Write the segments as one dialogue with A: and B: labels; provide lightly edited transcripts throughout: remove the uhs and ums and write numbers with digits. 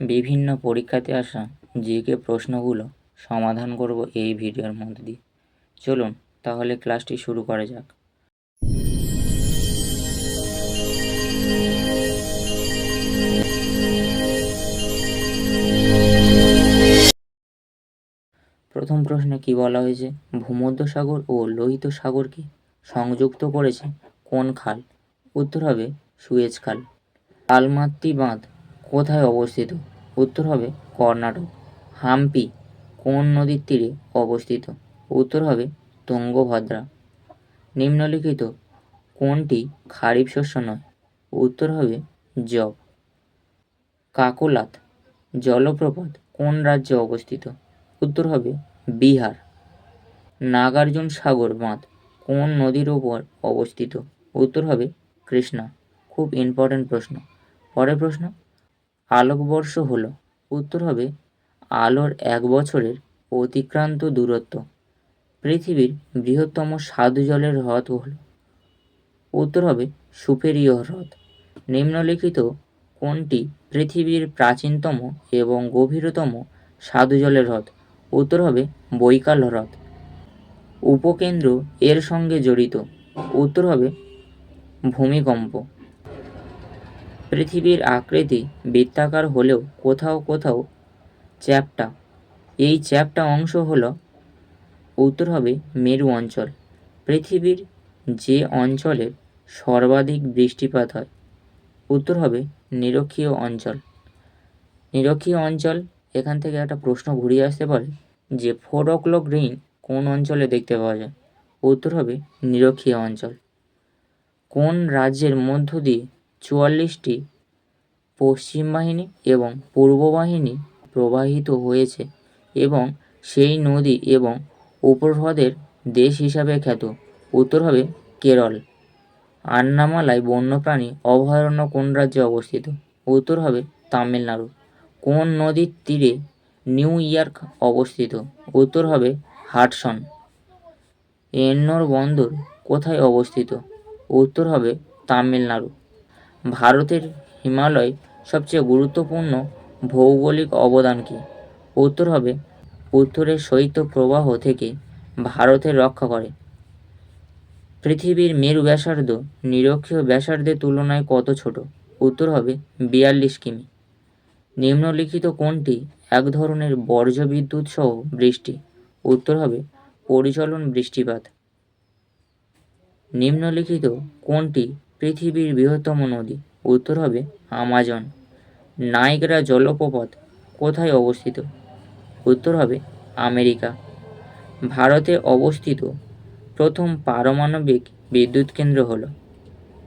A: বিভিন্ন পরীক্ষাতে আসা জিকে প্রশ্নগুলো সমাধান করব এই ভিডিওর মধ্যে দিয়ে। চলুন তাহলে ক্লাসটি শুরু করা যাক। প্রথম প্রশ্নে কি বলা হয়েছে? ভূমধ্যসাগর ও লোহিত সাগরকে সংযুক্ত করেছে কোন খাল? উত্তর হবে সুয়েজ খাল। আলমাত্তি বাঁধ কোথায় অবস্থিত? উত্তর হবে কর্ণাটক। হাম্পি কোন নদীর তীরে অবস্থিত? উত্তর হবে তুঙ্গভদ্রা। নিম্নলিখিত কোনটি খারিফ শস্য নয়? উত্তর হবে যব। কাকোলাত জলপ্রপাত কোন রাজ্যে অবস্থিত? উত্তর হবে বিহার। নাগার্জুন সাগর বাঁধ কোন নদীর ওপর অবস্থিত? উত্তর হবে কৃষ্ণা। খুব ইম্পর্টেন্ট প্রশ্ন। পরের প্রশ্ন, আলোকবর্ষ হলো? উত্তর হবে আলোর এক বছরের অতিক্রান্ত দূরত্ব। পৃথিবীর বৃহত্তম স্বাদু জলের হ্রদ হল? উত্তর হবে সুপেরিয়র হ্রদ। নিম্নলিখিত কোনটি পৃথিবীর প্রাচীনতম এবং গভীরতম স্বাদু জলের হ্রদ? উত্তর হবে বৈকাল হ্রদ। উপকেন্দ্র এর সঙ্গে জড়িত? উত্তর হবে ভূমিকম্প। পৃথিবীর আকৃতি বৃত্তাকার হলেও কোথাও কোথাও চ্যাপ্টা। এই চ্যাপ্টা অংশ হল? উত্তর হবে মেরু অঞ্চল। পৃথিবীর যে অঞ্চলে সর্বাধিক বৃষ্টিপাত হয়? উত্তর হবে নিরক্ষীয় অঞ্চল। নিরক্ষীয় অঞ্চল, এখান থেকে একটা প্রশ্ন ঘুরিয়ে আসতে পারে যে 4 o'clock রেইন কোন অঞ্চলে দেখতে পাওয়া যায়? উত্তর হবে নিরক্ষীয় অঞ্চল। কোন রাজ্যের মধ্য দিয়ে 44টি পশ্চিম বাহিনী এবং পূর্ব বাহিনী প্রবাহিত হয়েছে এবং সেই নদী এবং উপহ্রদের দেশ হিসাবে খ্যাত? উত্তর হবে কেরল। আন্নামালাই বন্যপ্রাণী অভয়ারণ্য কোন রাজ্যে অবস্থিত? উত্তর হবে তামিলনাড়ু। কোন নদীর তীরে নিউ ইয়র্ক অবস্থিত? উত্তর হবে হাডসন। এন্নোর বন্দর কোথায় অবস্থিত? উত্তর হবে তামিলনাড়ু। ভারতের হিমালয় সবচেয়ে গুরুত্বপূর্ণ ভৌগোলিক অবদান কী? উত্তর হবে উত্তরের শৈত্যপ্রবাহ থেকে ভারতের রক্ষা করে। পৃথিবীর মেরু ব্যাসার্ধ নিরক্ষীয় ব্যাসার্ধের তুলনায় কত ছোট? উত্তর হবে 42 কিমি। নিম্নলিখিত কোনটি এক ধরনের বর্জ্যবিদ্যুৎ সহ বৃষ্টি? উত্তর হবে পরিচলন বৃষ্টিপাত। নিম্নলিখিত কোনটি পৃথিবীর বৃহত্তম নদী? উত্তর হবে আমাজন। নায়াগ্রা জলপ্রপাত কোথায় অবস্থিত? উত্তর হবে আমেরিকা। ভারতে অবস্থিত প্রথম পারমাণবিক বিদ্যুৎ কেন্দ্র হল?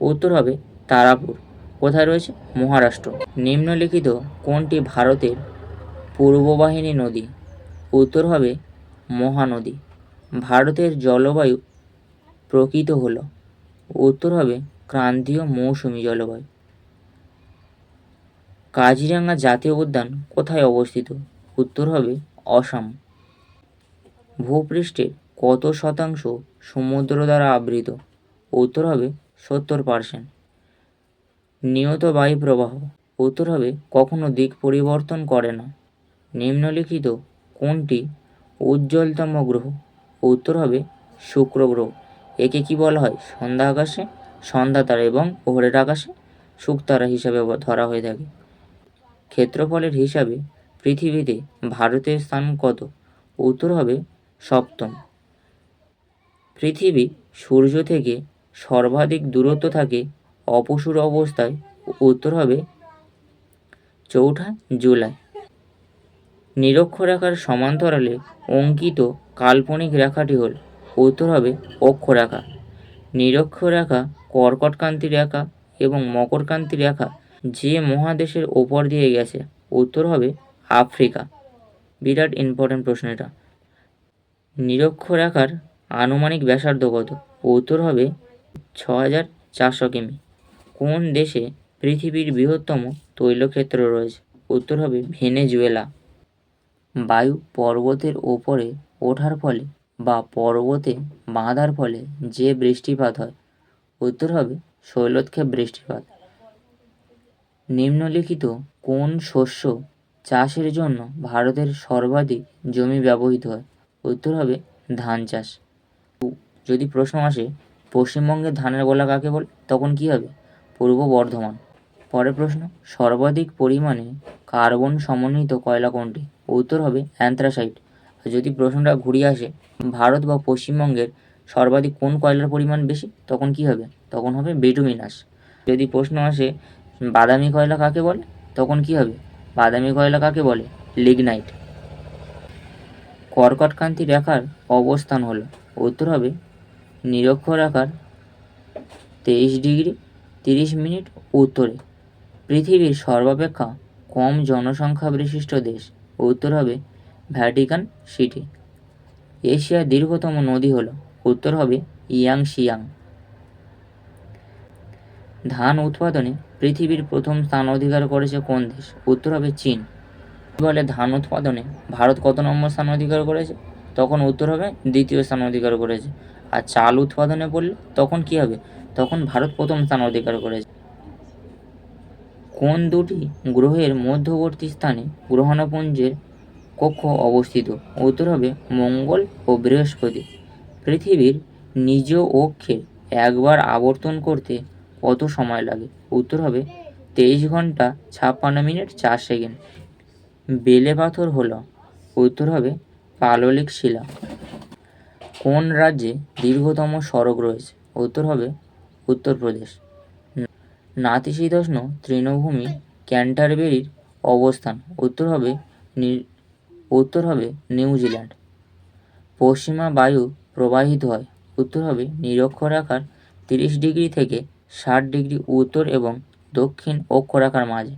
A: উত্তর হবে তারাপুর। কোথায় রয়েছে? মহারাষ্ট্র। নিম্নলিখিত কোনটি ভারতের পূর্ব বাহিনী নদী? উত্তর হবে মহানদী। ভারতের জলবায়ু প্রকৃত হল? উত্তর হবে ক্রান্তীয় মৌসুমী জলবায়ু। কাজিরাঙা জাতীয় উদ্যান কোথায় অবস্থিত? উত্তর হবে অসম। ভূপৃষ্ঠের কত শতাংশ সমুদ্র দ্বারা আবৃত? উত্তর হবে 70%। নিয়ত বায়ু প্রবাহ? উত্তর হবে কখনো দিক পরিবর্তন করে না। নিম্নলিখিত কোনটি উজ্জ্বলতম গ্রহ? উত্তর হবে শুক্র গ্রহ। একে কি বলা হয়? সন্ধ্যা আকাশে সন্ধ্যা তারা এবং ভোরের আকাশে শুকতারা হিসাবে ধরা হয়ে থাকে। ক্ষেত্রফলের হিসাবে পৃথিবীতে ভারতের স্থান কত? উত্তর হবে 7ম। পৃথিবী সূর্য থেকে সর্বাধিক দূরত্ব থাকে অপসূর অবস্থায়? উত্তর হবে 4 জুলাই। নিরক্ষরেখার সমান্তরালে অঙ্কিত কাল্পনিক রেখাটি হল? উত্তর হবে অক্ষরেখা। নিরক্ষরেখা কর্কটক্রান্তি রেখা এবং মকরক্রান্তি রেখা যে মহাদেশের ওপর দিয়ে গেছে? উত্তর হবে আফ্রিকা। বিরাট ইম্পর্টেন্ট প্রশ্ন এটা। নিরক্ষরেখার আনুমানিক ব্যাসার্ধ কত? উত্তর হবে 6400 কিমি। কোন দেশে পৃথিবীর বৃহত্তম তৈলক্ষেত্র রয়েছে? উত্তর হবে ভেনেজুয়েলা। বায়ু পর্বতের ওপরে ওঠার ফলে বা পর্বতে বাঁধার ফলে যে বৃষ্টিপাত হয়? উত্তর হবে শৈলোৎক্ষেপ বৃষ্টিপাত। নিম্নলিখিত কোন শস্য চাষের জন্য ভারতের সর্বাধিক জমি ব্যবহৃত হয়? উত্তর হবে ধান চাষ। যদি প্রশ্ন আসে পশ্চিমবঙ্গের ধানের গোলা কাকে বলে, তখন কি হবে? পূর্ব বর্ধমান। পরের প্রশ্ন, সর্বাধিক পরিমাণে কার্বন সমন্বিত কয়লা কোনটি? উত্তর হবে অ্যান্থ্রাসাইট। আর যদি প্রশ্নটা ঘুরিয়ে আসে ভারত বা পশ্চিমবঙ্গের সর্বাধিক কোন কয়লার পরিমাণ বেশি, তখন কি হবে? তখন হবে বিটুমিনাস। যদি প্রশ্ন আসে বাদামি কয়লা কাকে বলে, তখন কি হবে? বাদামি কয়লা কাকে বলে? লিগনাইট। কর্কটক্রান্তি রেখার অবস্থান হলো, উত্তর হবে নিরক্ষরেখার 23°30' উত্তরে। পৃথিবীর সর্বাপেক্ষা কম জনসংখ্যা বিশিষ্ট দেশ, উত্তর হবে ভ্যাটিকান সিটি। এশিয়ার দীর্ঘতম নদী হলো, উত্তর হবে ইয়াংশিয়াং। ধান উৎপাদনে পৃথিবীর প্রথম স্থান অধিকার করেছে কোন দেশ? উত্তর হবে চীন। বলে ধান উৎপাদনে ভারত কত নম্বর স্থান অধিকার করেছে? তখন উত্তর হবে দ্বিতীয় স্থান অধিকার করেছে। আর চাল উৎপাদনে বললে তখন কি হবে? তখন ভারত প্রথম স্থান অধিকার করেছে। কোন দুটি গ্রহের মধ্যবর্তী স্থানে গ্রহাণুপুঞ্জের কক্ষ অবস্থিত? উত্তর হবে মঙ্গল ও বৃহস্পতি। পৃথিবীর নিজ অক্ষে একবার আবর্তন করতে কত সময় লাগে? উত্তর হবে 23 ঘন্টা 56 মিনিট 4 সেকেন্ড। বেলে পাথর হলো, উত্তর হবে পাললিক শিলা। কোন রাজ্যে দীর্ঘতম সড়ক রয়েছে? উত্তর হবে উত্তরপ্রদেশ। নাতিশীতোষ্ণ তৃণভূমি ক্যান্টারবেরির অবস্থান, উত্তর হবে নিউজিল্যান্ড। পশ্চিমা বায়ু প্রবাহিত হয়, উত্তর হবে নিরক্ষরেখার 30° থেকে 60° উত্তর এবং দক্ষিণ অক্ষরেখার মাঝে।